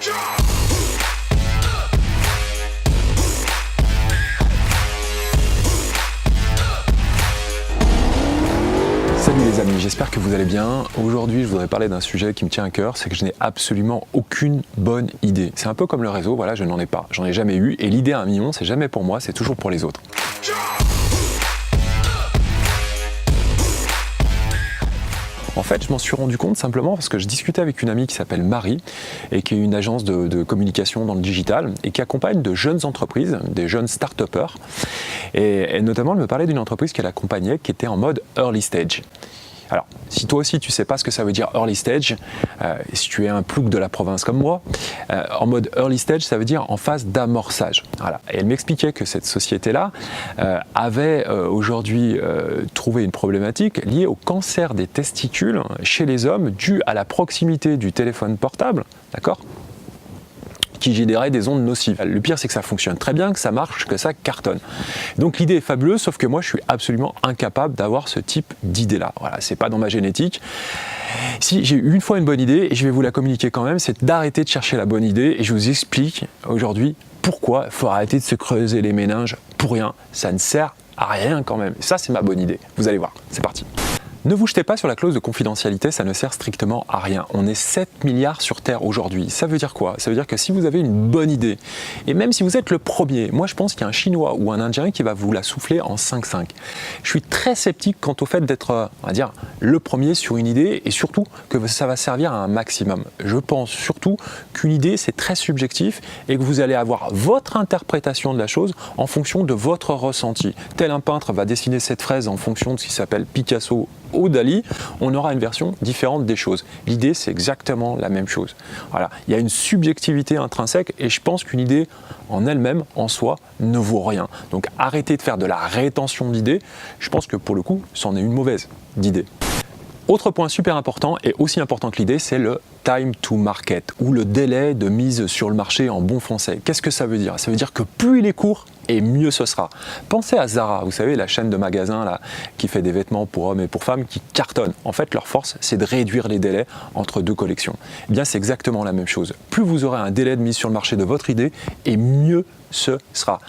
Salut les amis, j'espère que vous allez bien. Aujourd'hui, je voudrais parler d'un sujet qui me tient à cœur, c'est que je n'ai absolument aucune bonne idée. C'est un peu comme le réseau, voilà, je n'en ai pas, j'en ai jamais eu, et l'idée à 1 million, c'est jamais pour moi, c'est toujours pour les autres. En fait, je m'en suis rendu compte simplement parce que je discutais avec une amie qui s'appelle Marie et qui est une agence de communication dans le digital et qui accompagne de jeunes entreprises, des jeunes start-upers. Et notamment, elle me parlait d'une entreprise qu'elle accompagnait qui était en mode early stage. Alors, si toi aussi tu ne sais pas ce que ça veut dire early stage, si tu es un plouc de la province comme moi, en mode early stage, ça veut dire en phase d'amorçage. Voilà. Et elle m'expliquait que cette société-là avait aujourd'hui trouvé une problématique liée au cancer des testicules chez les hommes dû à la proximité du téléphone portable, d'accord ? Qui générait des ondes nocives. Le pire, c'est que ça fonctionne très bien, que ça marche, que ça cartonne. Donc l'idée est fabuleuse, sauf que moi, je suis absolument incapable d'avoir ce type d'idée-là. Voilà, c'est pas dans ma génétique. Si j'ai eu une fois une bonne idée, et je vais vous la communiquer quand même, c'est d'arrêter de chercher la bonne idée, et je vous explique aujourd'hui pourquoi il faut arrêter de se creuser les méninges pour rien. Ça ne sert à rien quand même. Et ça, c'est ma bonne idée. Vous allez voir, c'est parti. Ne vous jetez pas sur la clause de confidentialité, ça ne sert strictement à rien. On est 7 milliards sur Terre aujourd'hui. Ça veut dire quoi? Ça veut dire que si vous avez une bonne idée, et même si vous êtes le premier, moi je pense qu'il y a un Chinois ou un Indien qui va vous la souffler en 5-5. Je suis très sceptique quant au fait d'être, on va dire, le premier sur une idée et surtout que ça va servir à un maximum. Je pense surtout qu'une idée c'est très subjectif et que vous allez avoir votre interprétation de la chose en fonction de votre ressenti. Tel un peintre va dessiner cette fraise en fonction de ce qui s'appelle Picasso ou Dali, on aura une version différente des choses. L'idée, c'est exactement la même chose. Voilà. Il y a une subjectivité intrinsèque et je pense qu'une idée en elle-même, en soi, ne vaut rien. Donc arrêtez de faire de la rétention d'idées. Je pense que pour le coup, c'en est une mauvaise d'idée. Autre point super important et aussi important que l'idée, c'est le time to market ou le délai de mise sur le marché en bon français. Qu'est-ce que ça veut dire? Ça veut dire que plus il est court, et mieux ce sera. Pensez à Zara, vous savez, la chaîne de magasins là, qui fait des vêtements pour hommes et pour femmes qui cartonnent. En fait, leur force, c'est de réduire les délais entre deux collections. Eh bien, c'est exactement la même chose. Plus vous aurez un délai de mise sur le marché de votre idée, et mieux ce sera.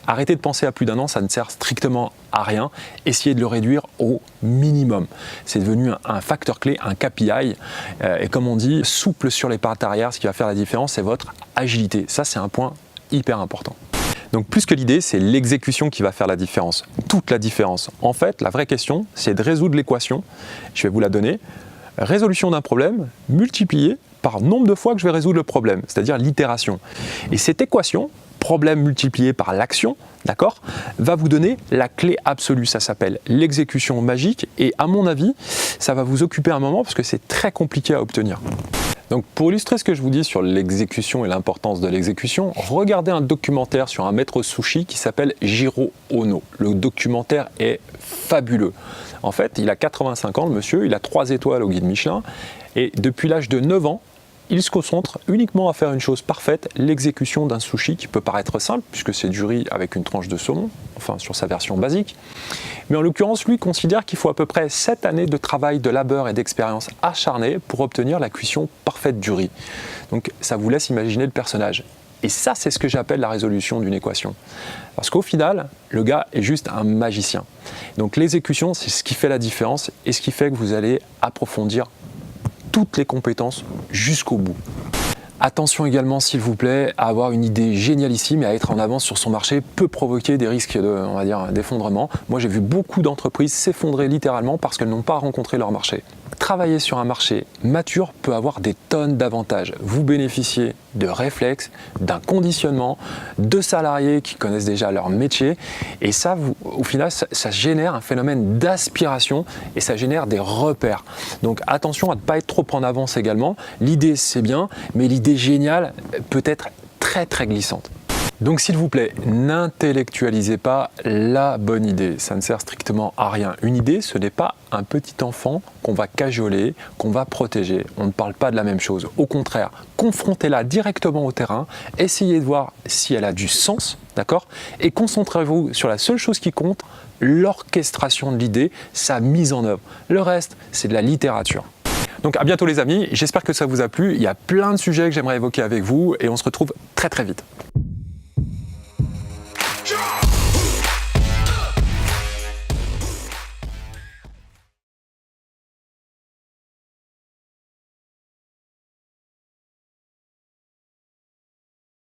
Arrêtez de penser à plus d'1 an, ça ne sert strictement à rien. Essayez de le réduire au minimum. C'est devenu un facteur clé, un KPI. Et comme on dit, souple sur les pattes arrière, ce qui va faire la différence, c'est votre agilité. Ça, c'est un point hyper important. Donc plus que l'idée, c'est l'exécution qui va faire la différence, toute la différence. En fait, la vraie question, c'est de résoudre l'équation, je vais vous la donner, résolution d'un problème multipliée par nombre de fois que je vais résoudre le problème, c'est-à-dire l'itération. Et cette équation, problème multiplié par l'action, d'accord, va vous donner la clé absolue, ça s'appelle l'exécution magique et à mon avis, ça va vous occuper un moment parce que c'est très compliqué à obtenir. Donc pour illustrer ce que je vous dis sur l'exécution et l'importance de l'exécution, regardez un documentaire sur un maître sushi qui s'appelle Jiro Ono. Le documentaire est fabuleux. En fait, il a 85 ans, le monsieur, il a 3 étoiles au guide Michelin et depuis l'âge de 9 ans, il se concentre uniquement à faire une chose parfaite, l'exécution d'un sushi qui peut paraître simple puisque c'est du riz avec une tranche de saumon, enfin sur sa version basique. Mais en l'occurrence, lui considère qu'il faut à peu près 7 années de travail, de labeur et d'expérience acharnée pour obtenir la cuisson parfaite du riz. Donc ça vous laisse imaginer le personnage. Et ça, c'est ce que j'appelle la résolution d'une équation. Parce qu'au final, le gars est juste un magicien. Donc l'exécution, c'est ce qui fait la différence et ce qui fait que vous allez approfondir toutes les compétences jusqu'au bout. Attention également, s'il vous plaît, à avoir une idée génialissime et à être en avance sur son marché peut provoquer des risques on va dire, d'effondrement. Moi, j'ai vu beaucoup d'entreprises s'effondrer littéralement parce qu'elles n'ont pas rencontré leur marché. Travailler sur un marché mature peut avoir des tonnes d'avantages. Vous bénéficiez de réflexes, d'un conditionnement, de salariés qui connaissent déjà leur métier et ça, au final, ça génère un phénomène d'aspiration et ça génère des repères. Donc attention à ne pas être trop en avance également. L'idée, c'est bien, mais l'idée géniale peut être très très glissante. Donc s'il vous plaît, n'intellectualisez pas la bonne idée, ça ne sert strictement à rien. Une idée, ce n'est pas un petit enfant qu'on va cajoler, qu'on va protéger. On ne parle pas de la même chose. Au contraire, confrontez-la directement au terrain, essayez de voir si elle a du sens, d'accord ? Et concentrez-vous sur la seule chose qui compte, l'orchestration de l'idée, sa mise en œuvre. Le reste, c'est de la littérature. Donc à bientôt les amis, j'espère que ça vous a plu. Il y a plein de sujets que j'aimerais évoquer avec vous et on se retrouve très très vite.